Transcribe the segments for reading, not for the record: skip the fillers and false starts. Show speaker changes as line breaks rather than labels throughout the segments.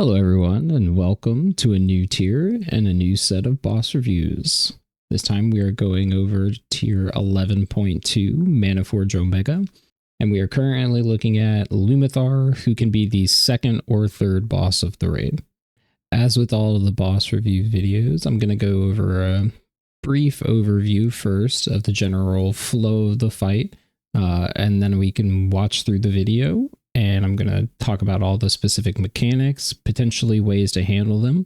Hello, everyone, and welcome to a new tier and a new set of boss reviews. This time we are going over tier 11.2 Mana Forge Omega, and we are currently looking at Loomithar, who can be the second or third boss of the raid. As with all of the boss review videos, I'm going to go over a brief overview first of the general flow of the fight, and then we can watch through the video. And I'm going to talk about all the specific mechanics, potentially ways to handle them,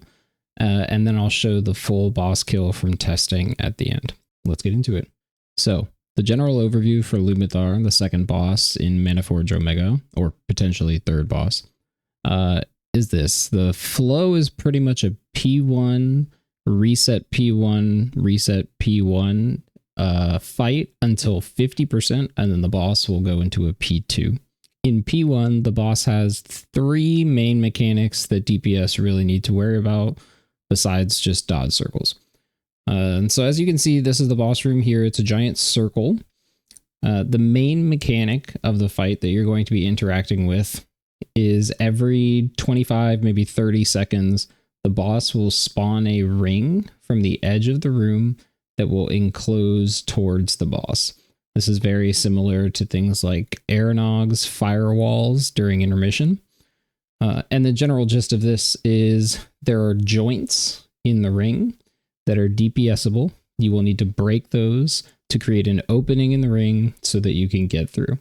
and then I'll show the full boss kill from testing at the end. Let's get into it. So, the general overview for Loomithar, the second boss in Mana Forge Omega, or potentially third boss, is this. The flow is pretty much a P1, reset P1, reset P1 fight until 50%, and then the boss will go into a P2. In P1, the boss has three main mechanics that DPS really need to worry about, besides just dodge circles. And so as you can see, this is the boss room here. It's a giant circle. The main mechanic of the fight that you're going to be interacting with is every 25, maybe 30 seconds, the boss will spawn a ring from the edge of the room that will enclose towards the boss. This is very similar to things like Aeronog's firewalls during intermission. And the general gist of this is there are joints in the ring that are DPSable. You will need to break those to create an opening in the ring so that you can get through.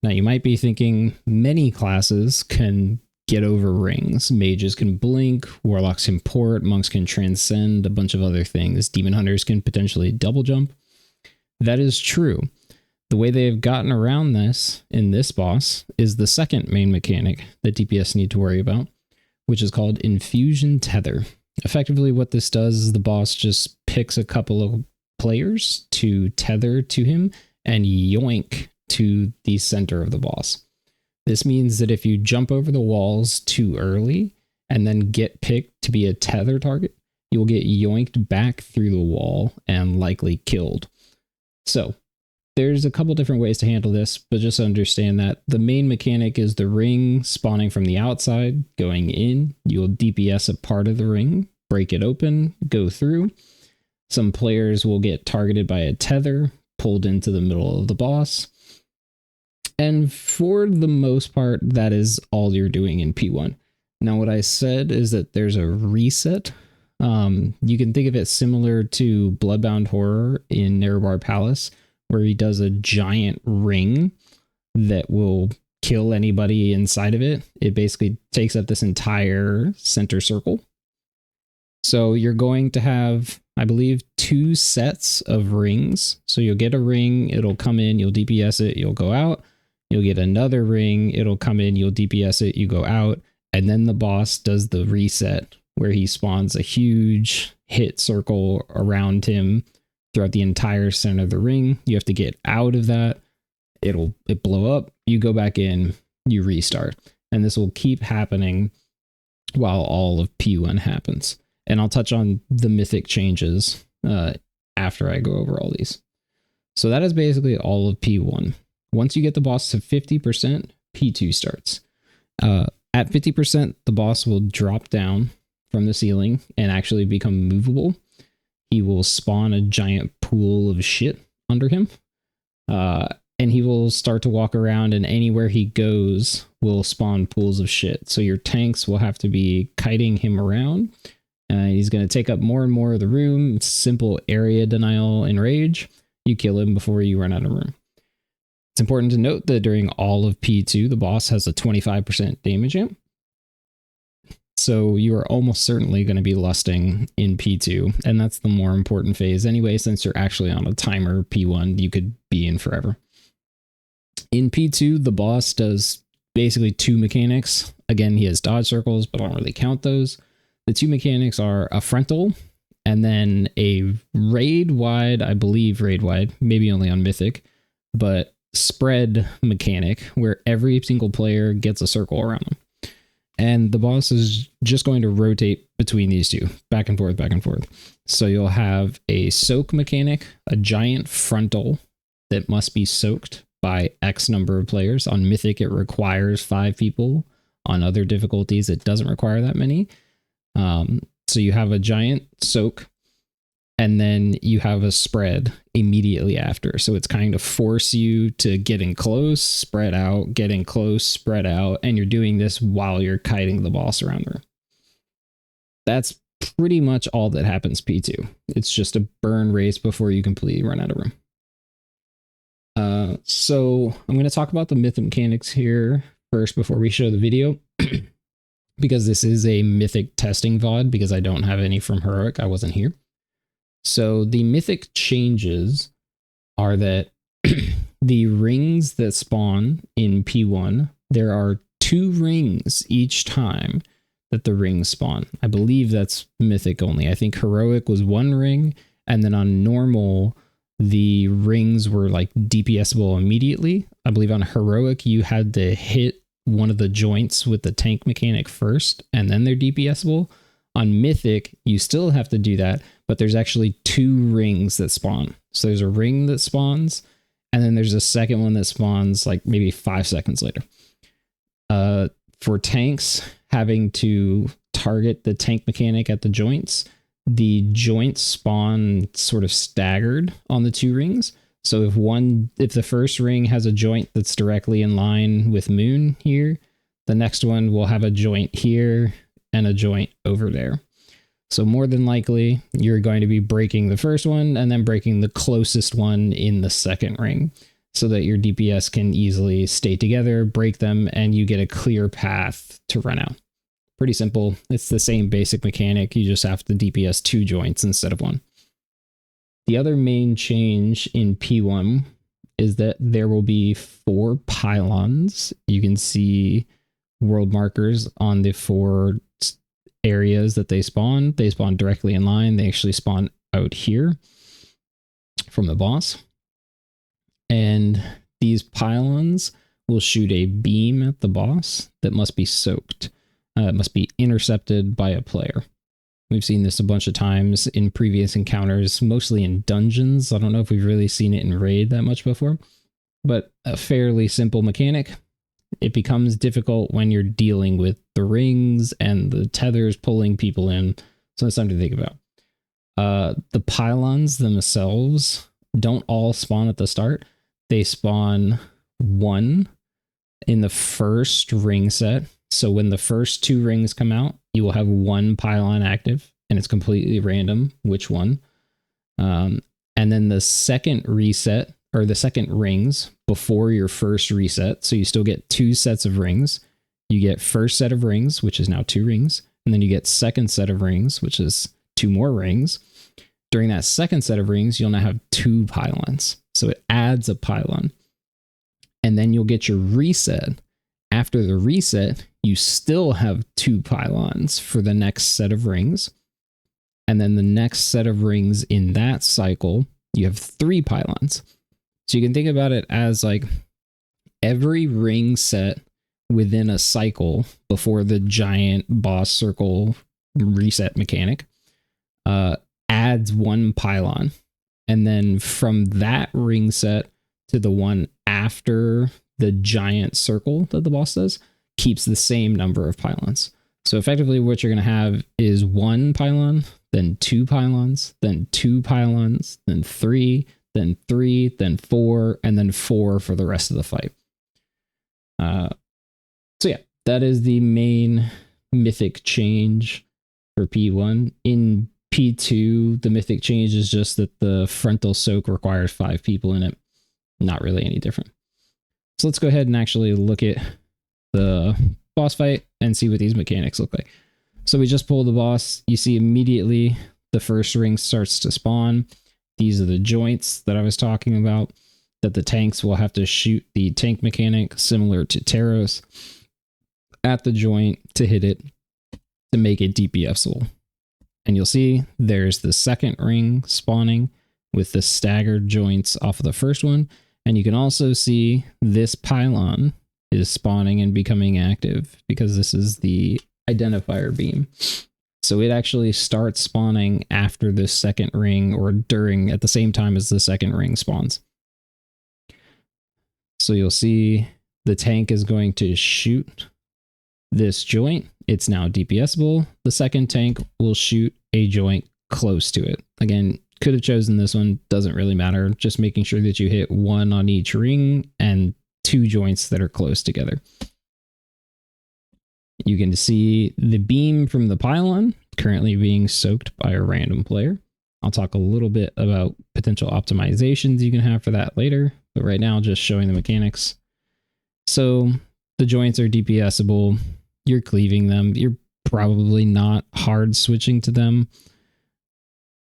Now, you might be thinking many classes can get over rings. Mages can blink, warlocks can port, monks can transcend, a bunch of other things. Demon hunters can potentially double jump. That is true. The way they have gotten around this in this boss is the second main mechanic that DPS need to worry about, which is called Infusion Tether. Effectively, what this does is the boss just picks a couple of players to tether to him and yoink to the center of the boss. This means that if you jump over the walls too early and then get picked to be a tether target, you will get yoinked back through the wall and likely killed. So, there's a couple different ways to handle this, but just understand that the main mechanic is the ring spawning from the outside, going in. You'll DPS a part of the ring, break it open, go through. Some players will get targeted by a tether, pulled into the middle of the boss. And for the most part, that is all you're doing in P1. Now, what I said is that there's a reset. You can think of it similar to Bloodbound Horror in Nerebar Palace, where he does a giant ring that will kill anybody inside of it. It basically takes up this entire center circle. So you're going to have, I believe, 2 sets of rings. So you'll get a ring, it'll come in, you'll DPS it, you'll go out. You'll get another ring, it'll come in, you'll DPS it, you go out. And then the boss does the reset, where he spawns a huge hit circle around him throughout the entire center of the ring. You have to get out of that. It blow up. You go back in, you restart. And this will keep happening while all of P1 happens. And I'll touch on the Mythic changes after I go over all these. So that is basically all of P1. Once you get the boss to 50%, P2 starts. At 50%, the boss will drop down from the ceiling and actually become movable. He will spawn a giant pool of shit under him. And he will start to walk around, and anywhere he goes will spawn pools of shit. So your tanks will have to be kiting him around. He's going to take up more and more of the room. It's simple area denial and rage. You kill him before you run out of room. It's important to note that during all of P2, the boss has a 25% damage amp. So you are almost certainly going to be lusting in P2, and that's the more important phase anyway, since you're actually on a timer. P1 you could be in forever. In P2, the boss does basically 2 mechanics. Again, he has dodge circles, but I don't really count those. The 2 mechanics are a frontal, and then a raid-wide, I believe raid-wide, maybe only on Mythic, but spread mechanic, where every single player gets a circle around them. And the boss is just going to rotate between these two, back and forth, back and forth. So you'll have a soak mechanic, a giant frontal that must be soaked by X number of players. On Mythic, it requires 5 people. On other difficulties, it doesn't require that many. So you have a giant soak, and then you have a spread immediately after. So it's kind of force you to get in close, spread out, get in close, spread out, and you're doing this while you're kiting the boss around the room. That's pretty much all that happens P2. It's just a burn race before you completely run out of room. So I'm going to talk about the mythic mechanics here first before we show the video. Because this is a mythic testing VOD, because I don't have any from heroic. I wasn't here. So the mythic changes are that the rings that spawn in P1, there are 2 rings each time that the rings spawn. I believe that's mythic only. I think heroic was 1 ring, and then on normal, the rings were like DPSable immediately. I believe on heroic, you had to hit one of the joints with the tank mechanic first, and then they're DPSable. On mythic, you still have to do that, but there's actually 2 rings that spawn. So there's a ring that spawns, and then there's a second one that spawns like maybe 5 seconds later. For tanks, having to target the tank mechanic at the joints, the joints spawn sort of staggered on the 2 rings. So if the first ring has a joint that's directly in line with Moon here, the next one will have a joint here and a joint over there. So more than likely, you're going to be breaking the first one and then breaking the closest one in the second ring, so that your DPS can easily stay together, break them, and you get a clear path to run out. Pretty simple. It's the same basic mechanic. You just have to DPS 2 joints instead of 1. The other main change in P1 is that there will be 4 pylons. You can see world markers on the 4 areas that they spawn. They spawn directly in line. They actually spawn out here from the boss. And these pylons will shoot a beam at the boss that must be soaked. It must be intercepted by a player. We've seen this a bunch of times in previous encounters, mostly in dungeons. I don't know if we've really seen it in raid that much before, but a fairly simple mechanic. It becomes difficult when you're dealing with the rings and the tethers pulling people in. So it's something to think about. The pylons themselves don't all spawn at the start. They spawn 1 in the first ring set. So when the first 2 rings come out, you will have 1 pylon active, and it's completely random which one. And then the second reset, or the second rings before your first reset, so you still get 2 sets of rings. You get first set of rings, which is now 2 rings, and then you get second set of rings, which is 2 more rings. During that second set of rings, you'll now have 2 pylons. So it adds a pylon. And then you'll get your reset. After the reset, you still have 2 pylons for the next set of rings. And then the next set of rings in that cycle, you have 3 pylons. So you can think about it as like every ring set within a cycle before the giant boss circle reset mechanic adds 1 pylon. And then from that ring set to the one after the giant circle that the boss does keeps the same number of pylons. So effectively what you're going to have is 1 pylon, then 2 pylons, then 2 pylons, then 3, then 3, then 4, and then 4 for the rest of the fight. So yeah, that is the main mythic change for P1. In P2, the mythic change is just that the frontal soak requires 5 people in it. Not really any different. So let's go ahead and actually look at the boss fight and see what these mechanics look like. So we just pulled the boss. You see immediately the first ring starts to spawn. These are the joints that I was talking about, that the tanks will have to shoot the tank mechanic similar to Taros at the joint to hit it to make it DPSable. And you'll see there's the second ring spawning with the staggered joints off of the first one. And you can also see this pylon is spawning and becoming active because this is the identifier beam. So it actually starts spawning after the second ring, or during, at the same time as the second ring spawns. So you'll see the tank is going to shoot this joint, it's now DPSable. The second tank will shoot a joint close to it. Again, could have chosen this one, doesn't really matter. Just making sure that you hit one on each ring and 2 joints that are close together. You can see the beam from the pylon currently being soaked by a random player. I'll talk a little bit about potential optimizations you can have for that later, but right now just showing the mechanics. So the joints are DPSable. You're cleaving them. You're probably not hard switching to them.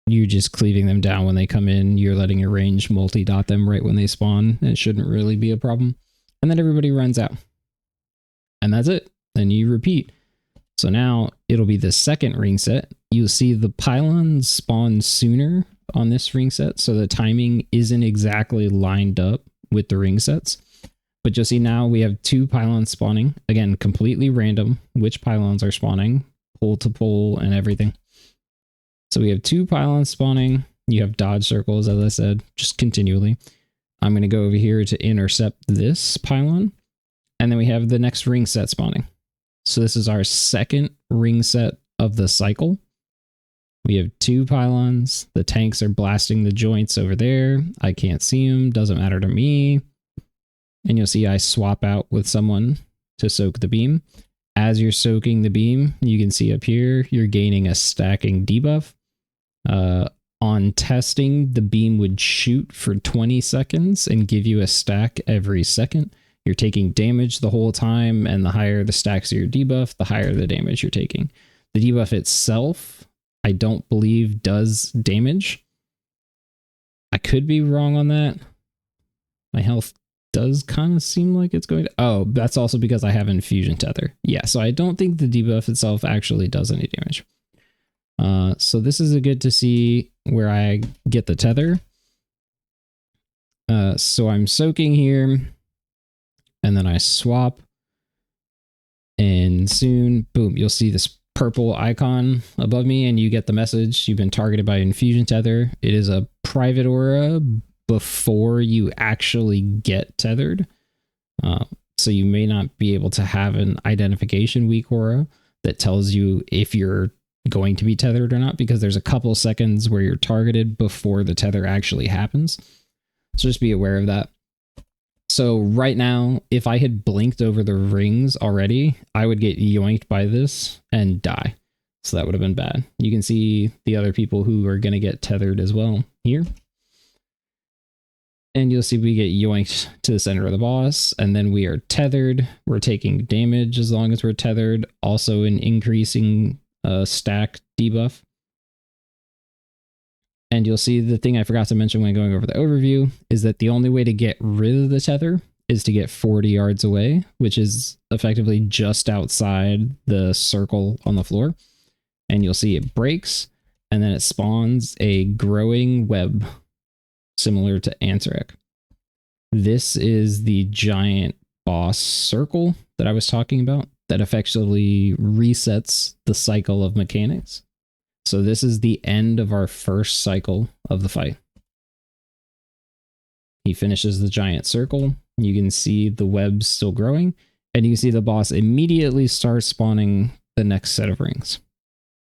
You're just cleaving them down when they come in. You're letting your range multi-dot them right when they spawn. It shouldn't really be a problem. And then everybody runs out. And that's it. Then you repeat. So now it'll be the second ring set. You'll see the pylons spawn sooner on this ring set. So the timing isn't exactly lined up with the ring sets. But you'll see now we have 2 pylons spawning. Again, completely random which pylons are spawning. Pole to pole and everything. So we have 2 pylons spawning. You have dodge circles, as I said, just continually. I'm going to go over here to intercept this pylon. And then we have the next ring set spawning. So this is our second ring set of the cycle. We have 2 pylons. The tanks are blasting the joints over there. I can't see them. Doesn't matter to me. And you'll see I swap out with someone to soak the beam. As you're soaking the beam, you can see up here, you're gaining a stacking debuff. On testing, the beam would shoot for 20 seconds and give you a stack every second. You're taking damage the whole time, and the higher the stacks of your debuff, the higher the damage you're taking. The debuff itself, I don't believe does damage. I could be wrong on that. My health does kind of seem like it's going to... Oh, that's also because I have Infusion Tether. Yeah, so I don't think the debuff itself actually does any damage. So this is a good to see where I get the tether. So I'm soaking here, and then I swap, and soon, boom, you'll see this purple icon above me, and you get the message. You've been targeted by Infusion Tether. It is a private aura before you actually get tethered. So you may not be able to have an identification weak aura that tells you if you're going to be tethered or not, because there's a couple seconds where you're targeted before the tether actually happens. So just be aware of that. So right now, if I had blinked over the rings already, I would get yoinked by this and die. So that would have been bad. You can see the other people who are going to get tethered as well here. And you'll see we get yoinked to the center of the boss, and then we are tethered. We're taking damage as long as we're tethered. Also an increasing stack debuff. And you'll see the thing I forgot to mention when going over the overview is that the only way to get rid of the tether is to get 40 yards away, which is effectively just outside the circle on the floor. And you'll see it breaks, and then it spawns a growing web similar to Ansarek. This is the giant boss circle that I was talking about that effectively resets the cycle of mechanics. So this is the end of our first cycle of the fight. He finishes the giant circle. You can see the webs still growing, and you can see the boss immediately starts spawning the next set of rings.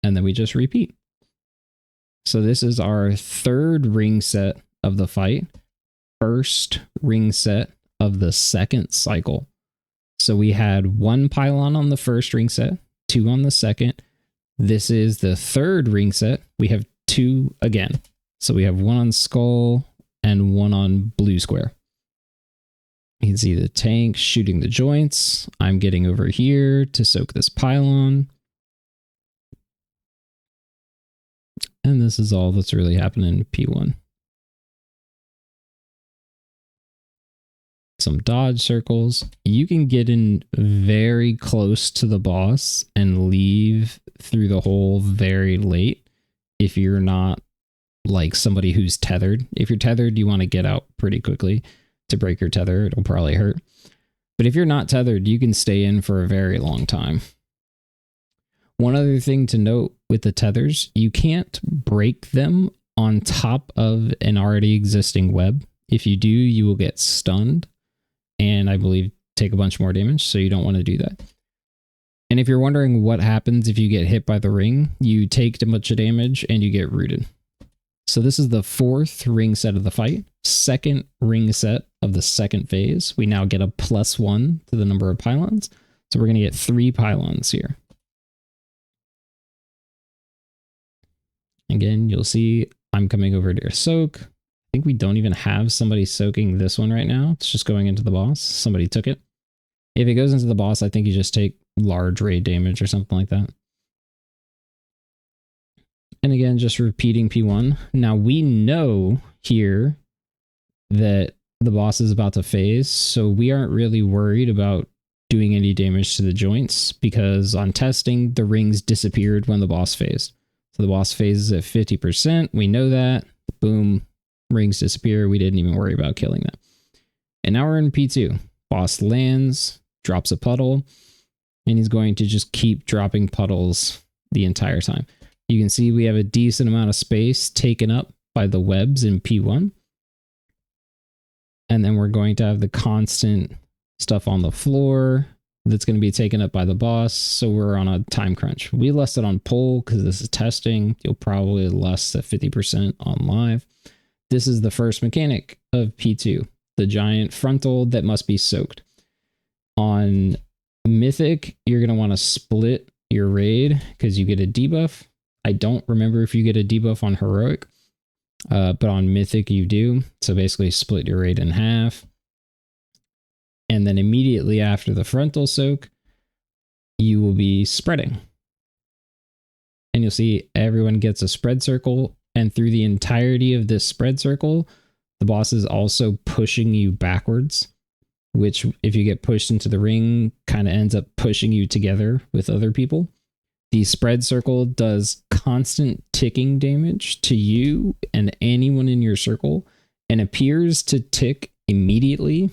And then we just repeat. So this is our third ring set of the fight, first ring set of the second cycle. So we had 1 pylon on the first ring set, 2 on the second. This is the third ring set. We have 2 again. So we have 1 on skull and 1 on blue square. You can see the tank shooting the joints. I'm getting over here to soak this pylon. And this is all that's really happening in P1. Some dodge circles. You can get in very close to the boss and leave through the hole very late if you're not like somebody who's tethered. If you're tethered, you want to get out pretty quickly to break your tether. It'll probably hurt. But if you're not tethered, you can stay in for a very long time. One other thing to note with the tethers, you can't break them on top of an already existing web. If you do, you will get stunned, and I believe take a bunch more damage, so you don't want to do that. And if you're wondering what happens if you get hit by the ring, you take too much damage and you get rooted. So this is the 4th ring set of the fight, 2nd ring set of the 2nd phase. We now get a +1 to the number of pylons. So we're going to get 3 pylons here. Again, you'll see I'm coming over to soak. I think we don't even have somebody soaking this one right now. It's just going into the boss. Somebody took it. If it goes into the boss, I think you just take large raid damage or something like that. And again, just repeating P1. Now we know here that the boss is about to phase, so we aren't really worried about doing any damage to the joints because on testing, the rings disappeared when the boss phased. So the boss phases at 50%. We know that. Boom. Rings disappear. We didn't even worry about killing them. And now we're in P2. Boss lands, drops a puddle, and he's going to just keep dropping puddles the entire time. You can see we have a decent amount of space taken up by the webs in P1. And then we're going to have the constant stuff on the floor that's going to be taken up by the boss. So we're on a time crunch. We left it on poll because this is testing. You'll probably less at 50% on live. This is the first mechanic of P2, the giant frontal that must be soaked. On Mythic, you're going to want to split your raid because you get a debuff. I don't remember if you get a debuff on Heroic, but on Mythic you do. So basically split your raid in half. And then immediately after the frontal soak, you will be spreading. And you'll see everyone gets a spread circle. And through the entirety of this spread circle, the boss is also pushing you backwards, which if you get pushed into the ring, kind of ends up pushing you together with other people. The spread circle does constant ticking damage to you and anyone in your circle and appears to tick immediately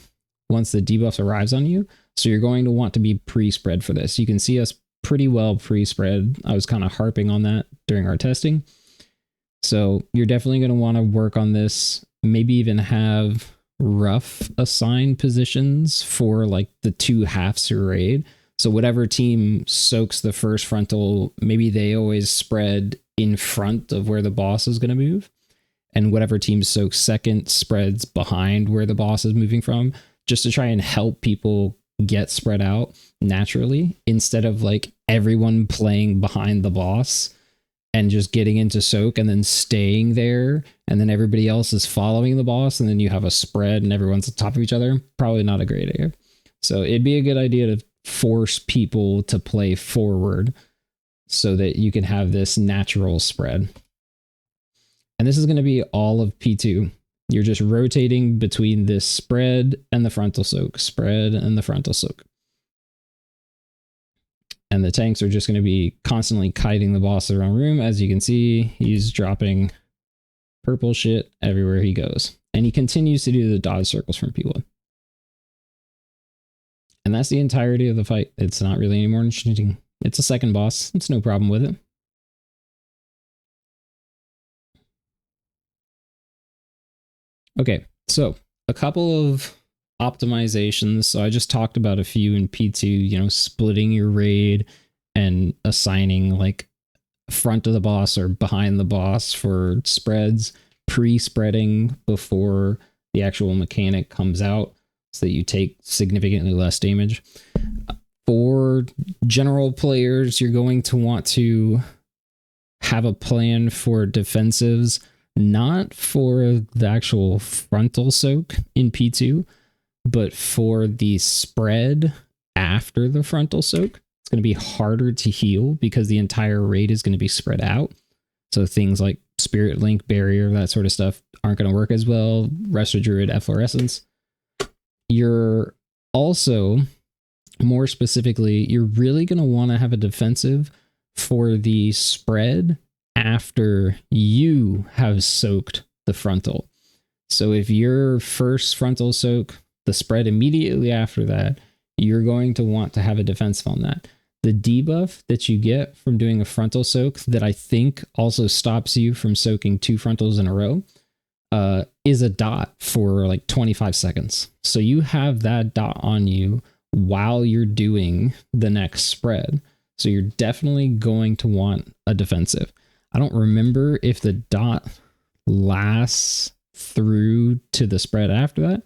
once the debuff arrives on you. So you're going to want to be pre-spread for this. You can see us pretty well pre-spread. I was kind of harping on that during our testing. So you're definitely going to want to work on this, maybe even have rough assigned positions for like the 2 halves of raid. So whatever team soaks the first frontal, maybe they always spread in front of where the boss is going to move. And whatever team soaks second spreads behind where the boss is moving from, just to try and help people get spread out naturally instead of like everyone playing behind the boss and just getting into soak and then staying there. And then everybody else is following the boss. And then you have a spread and everyone's on top of each other. Probably not a great idea. So it'd be a good idea to force people to play forward so that you can have this natural spread. And this is going to be all of P2. You're just rotating between this spread and the frontal soak, spread and the frontal soak. And the tanks are just going to be constantly kiting the boss around room. As you can see, he's dropping purple shit everywhere he goes. And he continues to do the dodge circles from P1. And that's the entirety of the fight. It's not really any more interesting. It's a second boss. It's no problem with it. Okay, so a couple of optimizations. So I just talked about a few in P2, you know, splitting your raid and assigning like front of the boss or behind the boss for spreads, pre-spreading before the actual mechanic comes out so that you take significantly less damage. For general players, you're going to want to have a plan for defensives, not for the actual frontal soak in P2, but for the spread after the frontal soak. It's going to be harder to heal because the entire raid is going to be spread out. So things like Spirit Link, Barrier, that sort of stuff aren't going to work as well. Resto Druid, Efflorescence. You're also, more specifically, you're really going to want to have a defensive for the spread after you have soaked the frontal. So if your first frontal soak, the spread immediately after that, you're going to want to have a defensive on that. The debuff that you get from doing a frontal soak that I think also stops you from soaking 2 frontals in a row is a dot for like 25 seconds. So you have that dot on you while you're doing the next spread. So you're definitely going to want a defensive. I don't remember if the dot lasts through to the spread after that.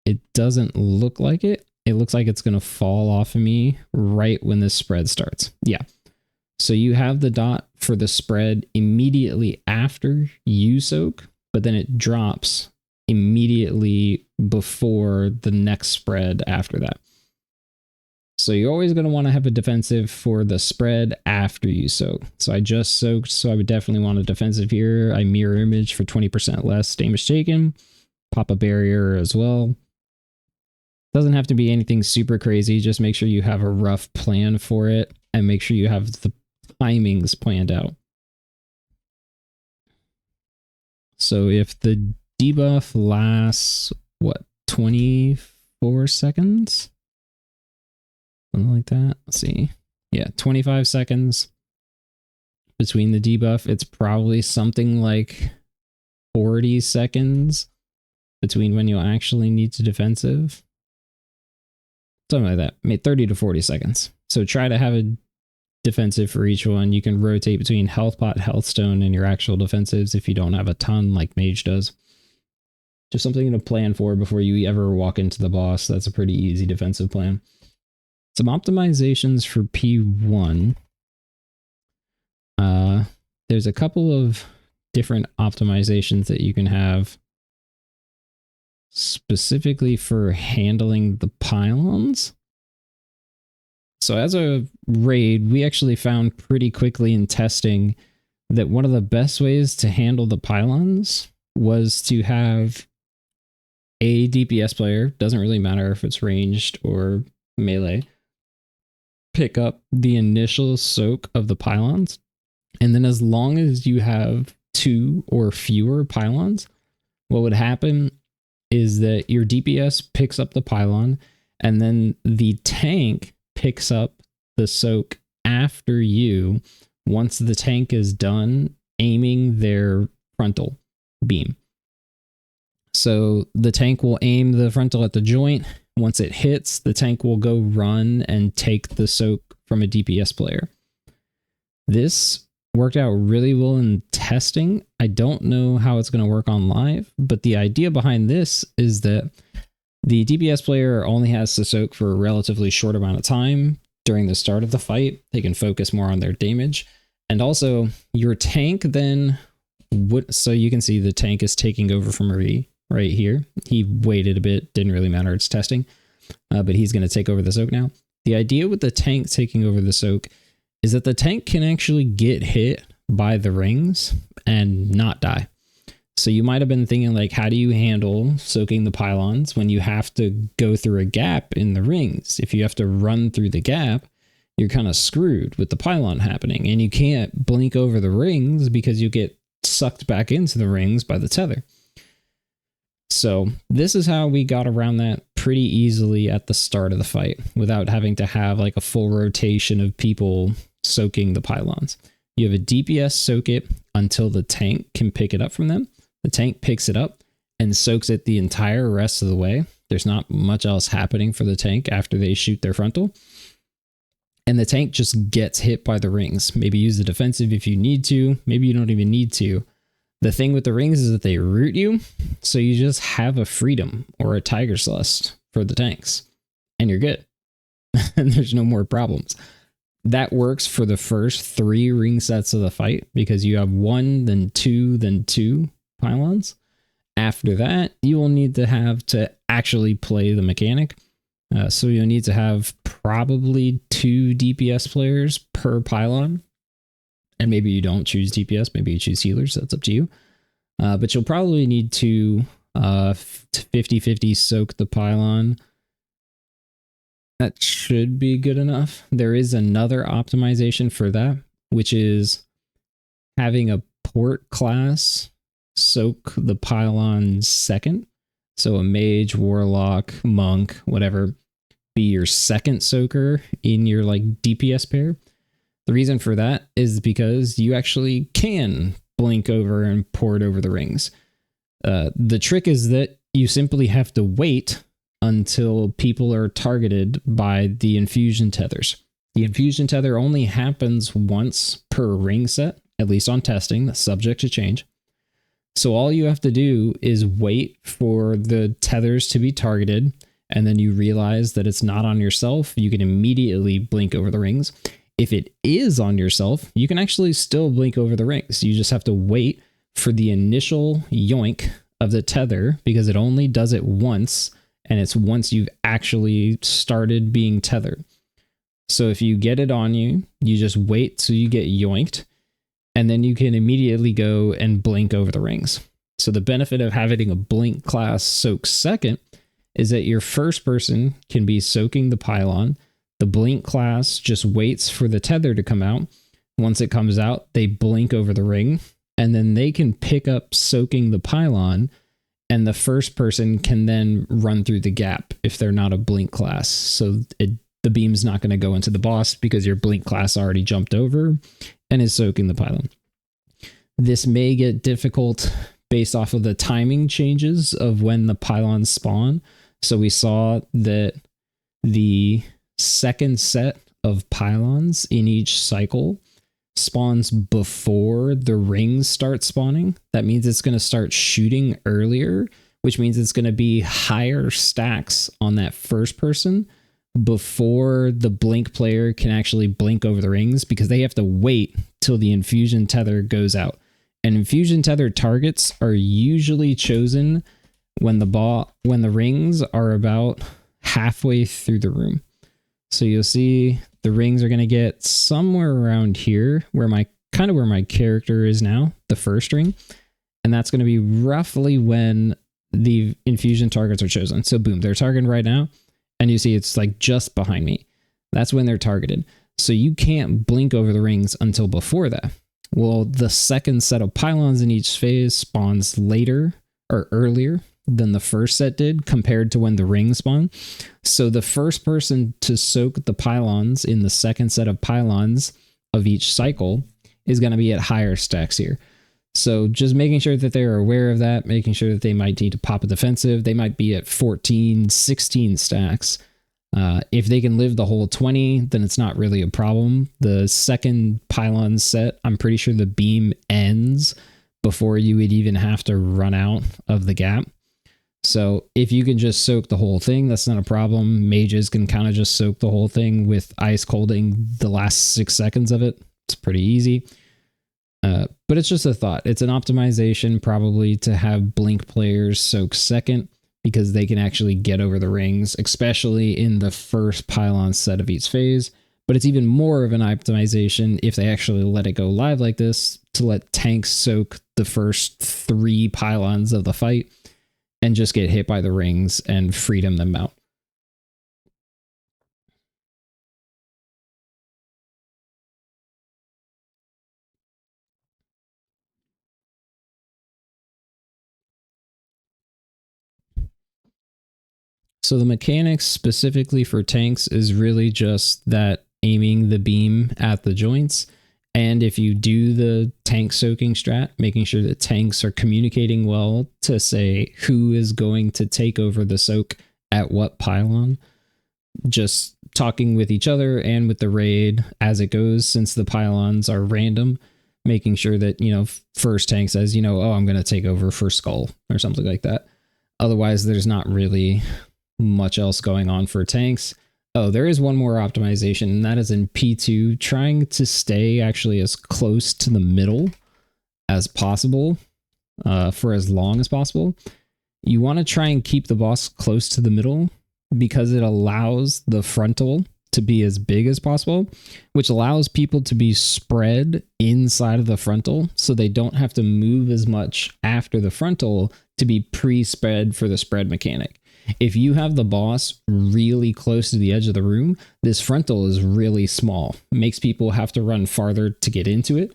It doesn't look like it. It looks like it's going to fall off of me right when this spread starts. Yeah. So you have the dot for the spread immediately after you soak, but then it drops immediately before the next spread after that. So you're always going to want to have a defensive for the spread after you soak. So I just soaked, so I would definitely want a defensive here. I mirror image for 20% less damage taken. Pop a barrier as well. Doesn't have to be anything super crazy. Just make sure you have a rough plan for it and make sure you have the timings planned out. So if the debuff lasts, what, 24 seconds? Something like that. Let's see. Yeah, 25 seconds between the debuff. It's probably something like 40 seconds between when you'll actually need to defensive. Something like that. Maybe 30 to 40 seconds. So try to have a defensive for each one. You can rotate between health pot, health stone, and your actual defensives if you don't have a ton like Mage does. Just something to plan for before you ever walk into the boss. That's a pretty easy defensive plan. Some optimizations for P1. There's a couple of different optimizations that you can have specifically for handling the pylons. So as a raid, we actually found pretty quickly in testing that one of the best ways to handle the pylons was to have a DPS player, doesn't really matter if it's ranged or melee, pick up the initial soak of the pylons. And then as long as you have 2 or fewer pylons, what would happen is that your DPS picks up the pylon and then the tank picks up the soak after you once the tank is done aiming their frontal beam. So the tank will aim the frontal at the joint. Once it hits, the tank will go run and take the soak from a DPS player. This worked out really well in testing. I don't know how it's going to work on live, but the idea behind this is that the DPS player only has to soak for a relatively short amount of time during the start of the fight. They can focus more on their damage. And also your tank then would, so you can see the tank is taking over from Marie right here. He waited a bit, didn't really matter, it's testing, but he's going to take over the soak now. The idea with the tank taking over the soak is that the tank can actually get hit by the rings and not die. So you might have been thinking like, how do you handle soaking the pylons when you have to go through a gap in the rings? If you have to run through the gap, you're kind of screwed with the pylon happening and you can't blink over the rings because you get sucked back into the rings by the tether. So this is how we got around that pretty easily at the start of the fight without having to have like a full rotation of people soaking the pylons. You have a DPS soak it until the tank can pick it up from them. The tank picks it up and soaks it the entire rest of the way. There's not much else happening for the tank after they shoot their frontal. And the tank just gets hit by the rings. Maybe use the defensive if you need to. Maybe you don't even need to. The thing with the rings is that they root you, so you just have a freedom or a tiger's lust for the tanks, and you're good. And there's no more problems. That works for the first 3 ring sets of the fight because you have 1, then 2 pylons. After that, you will need to have to actually play the mechanic. So you'll need to have probably 2 DPS players per pylon. And maybe you don't choose DPS, maybe you choose healers, that's up to you. But you'll probably need to 50-50 soak the pylon. That should be good enough. There is another optimization for that, which is having a port class soak the pylon second. So a mage, warlock, monk, whatever, be your second soaker in your like DPS pair. The reason for that is because you actually can blink over and port over the rings. The trick is that you simply have to wait until people are targeted by the infusion tethers. The infusion tether only happens once per ring set, at least on testing. That's subject to change. So all you have to do is wait for the tethers to be targeted, and then you realize that it's not on yourself. You can immediately blink over the rings. If it is on yourself, you can actually still blink over the rings. You just have to wait for the initial yoink of the tether, because it only does it once, and it's once you've actually started being tethered. So if you get it on you, you just wait till you get yoinked, and then you can immediately go and blink over the rings. So the benefit of having a blink class soak second is that your first person can be soaking the pylon. The blink class just waits for the tether to come out. Once it comes out, they blink over the ring, and then they can pick up soaking the pylon, and the first person can then run through the gap if they're not a blink class. So the beam's not going to go into the boss because your blink class already jumped over and is soaking the pylon. This may get difficult based off of the timing changes of when the pylons spawn. So we saw that the second set of pylons in each cycle spawns before the rings start spawning. That means it's going to start shooting earlier, which means it's going to be higher stacks on that first person before the blink player can actually blink over the rings, because they have to wait till the infusion tether goes out. And infusion tether targets are usually chosen when the rings are about halfway through the room. So you'll see the rings are going to get somewhere around here, where my character is now, the first ring. And that's going to be roughly when the infusion targets are chosen. So boom, they're targeted right now. And you see it's like just behind me. That's when they're targeted. So you can't blink over the rings until before that. Well, the second set of pylons in each phase spawns later or earlier than the first set did compared to when the rings spawn. So the first person to soak the pylons in the second set of pylons of each cycle is going to be at higher stacks here. So just making sure that they're aware of that, making sure that they might need to pop a defensive. They might be at 14, 16 stacks. If they can live the whole 20, then it's not really a problem. The second pylon set, I'm pretty sure the beam ends before you would even have to run out of the gap. So if you can just soak the whole thing, that's not a problem. Mages can kind of just soak the whole thing with ice colding the last 6 seconds of it. It's pretty easy. But it's just a thought. It's an optimization probably to have blink players soak second, because they can actually get over the rings, especially in the first pylon set of each phase. But it's even more of an optimization if they actually let it go live like this, to let tanks soak the first 3 pylons of the fight and just get hit by the rings and freedom them out. So the mechanics specifically for tanks is really just that aiming the beam at the joints. And if you do the tank soaking strat, making sure that tanks are communicating well to say who is going to take over the soak at what pylon, just talking with each other and with the raid as it goes, since the pylons are random, making sure that, first tank says, oh, I'm going to take over for skull or something like that. Otherwise, there's not really much else going on for tanks. Oh, there is one more optimization, and that is in P2, trying to stay actually as close to the middle as possible for as long as possible. You want to try and keep the boss close to the middle because it allows the frontal to be as big as possible, which allows people to be spread inside of the frontal so they don't have to move as much after the frontal to be pre-spread for the spread mechanic. If you have the boss really close to the edge of the room, this frontal is really small. It makes people have to run farther to get into it,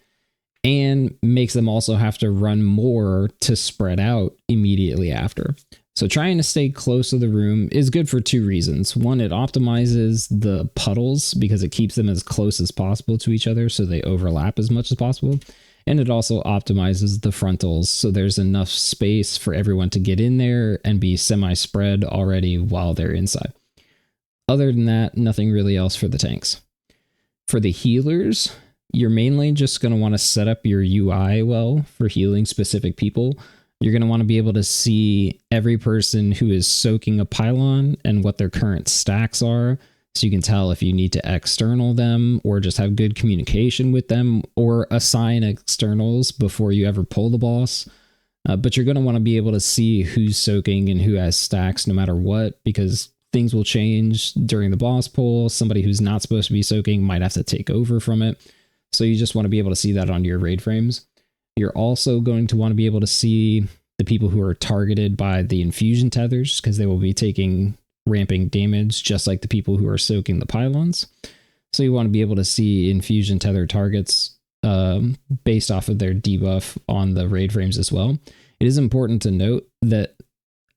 and makes them also have to run more to spread out immediately after. So trying to stay close to the room is good for 2 reasons. One, it optimizes the puddles because it keeps them as close as possible to each other so they overlap as much as possible. And it also optimizes the frontals, so there's enough space for everyone to get in there and be semi-spread already while they're inside. Other than that, nothing really else for the tanks. For the healers, you're mainly just going to want to set up your UI well for healing specific people. You're going to want to be able to see every person who is soaking a pylon and what their current stacks are, so you can tell if you need to external them or just have good communication with them or assign externals before you ever pull the boss. But you're going to want to be able to see who's soaking and who has stacks no matter what, because things will change during the boss pull. Somebody who's not supposed to be soaking might have to take over from it. So you just want to be able to see that on your raid frames. You're also going to want to be able to see the people who are targeted by the infusion tethers, because they will be taking ramping damage just like the people who are soaking the pylons. So you want to be able to see infusion tether targets based off of their debuff on the raid frames as well. It is important to note that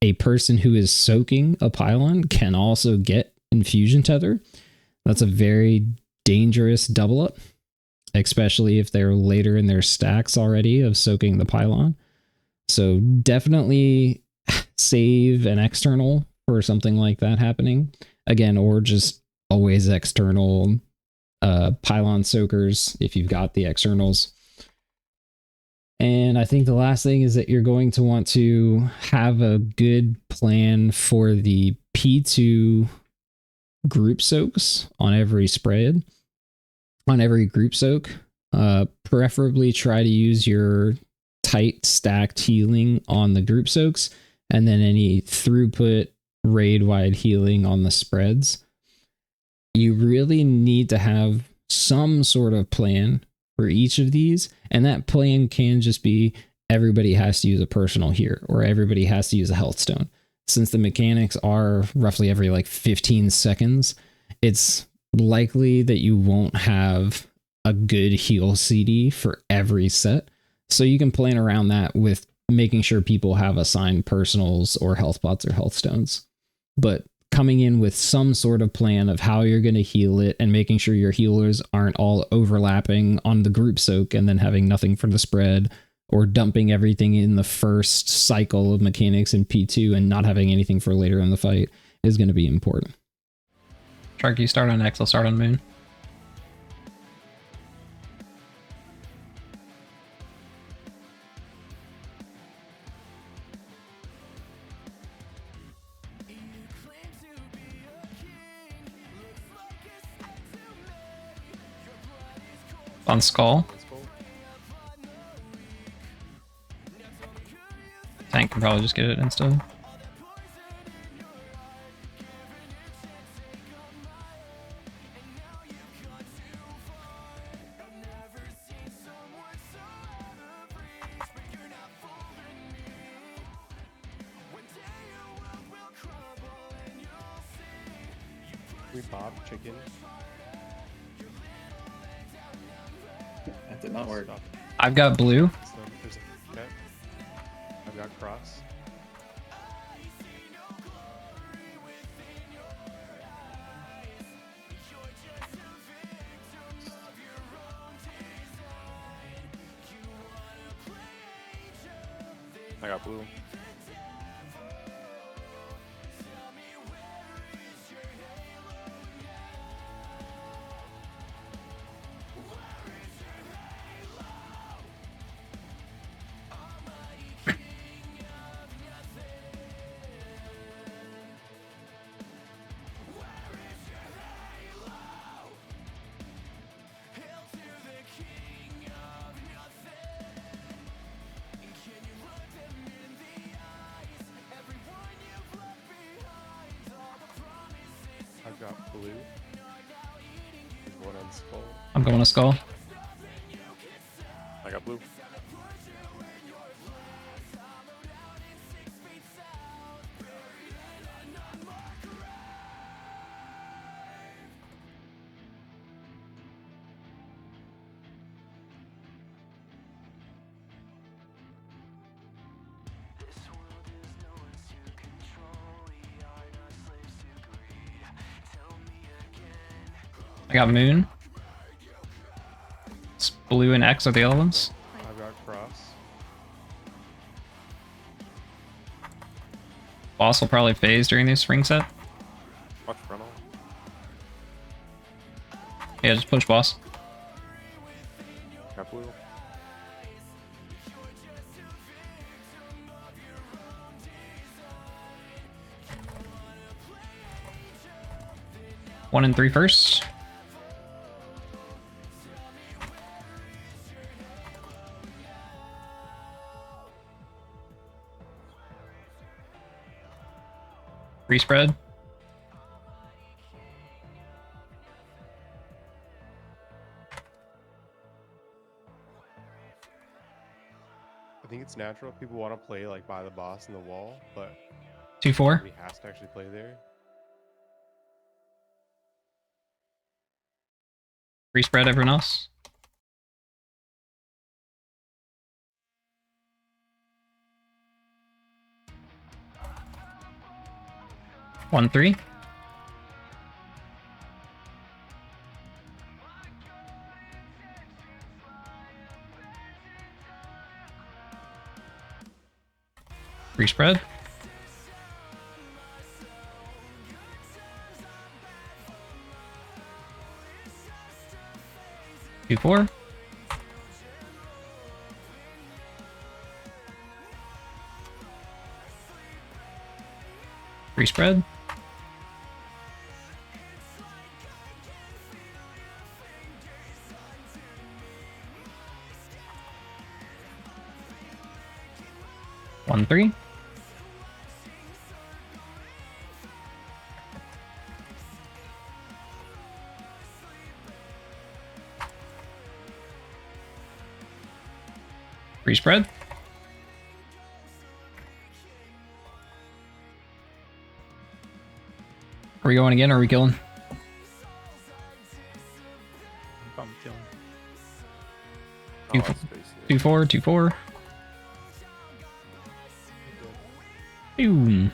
a person who is soaking a pylon can also get infusion tether. That's a very dangerous double up, especially if they're later in their stacks already of soaking the pylon. So definitely save an external for something like that happening again, or just always external pylon soakers if you've got the externals. And I think the last thing is that you're going to want to have a good plan for the P2 group soaks on every spread, on every group soak. Preferably try to use your tight stacked healing on the group soaks, and then any throughput raid wide healing on the spreads. You really need to have some sort of plan for each of these, and that plan can just be everybody has to use a personal here, or everybody has to use a health stone. Since the mechanics are roughly every like 15 seconds, it's likely that you won't have a good heal CD for every set. So you can plan around that with making sure people have assigned personals or health pots or health stones. But coming in with some sort of plan of how you're going to heal it and making sure your healers aren't all overlapping on the group soak and then having nothing for the spread, or dumping everything in the first cycle of mechanics in P2 and not having anything for later in the fight, is going to be important.
Shark, you start on X, I'll start on Moon. On Skull. Tank can probably just get it instead.
We pop chicken.
That did not work.
I've got blue.
So there's a okay. I've got cross. I got blue. I've got blue. There's one on skull.
I'm going to Skull.
I got blue.
I got Moon. It's blue and X are the other ones. Boss will probably phase during this ring set.
Watch frontal.
Yeah, just push boss.
Got blue.
One and three first. Respread.
I think it's natural. People want to play like by the boss in the wall, but
2-4.
he has to actually play there.
Respread everyone else. One, three. Respread. Two, four. Respread. One, three. Respread. Are we going again or are we killing?
I'm killing.
Two,
Oh, space here.
2-4, 2-4. Boom.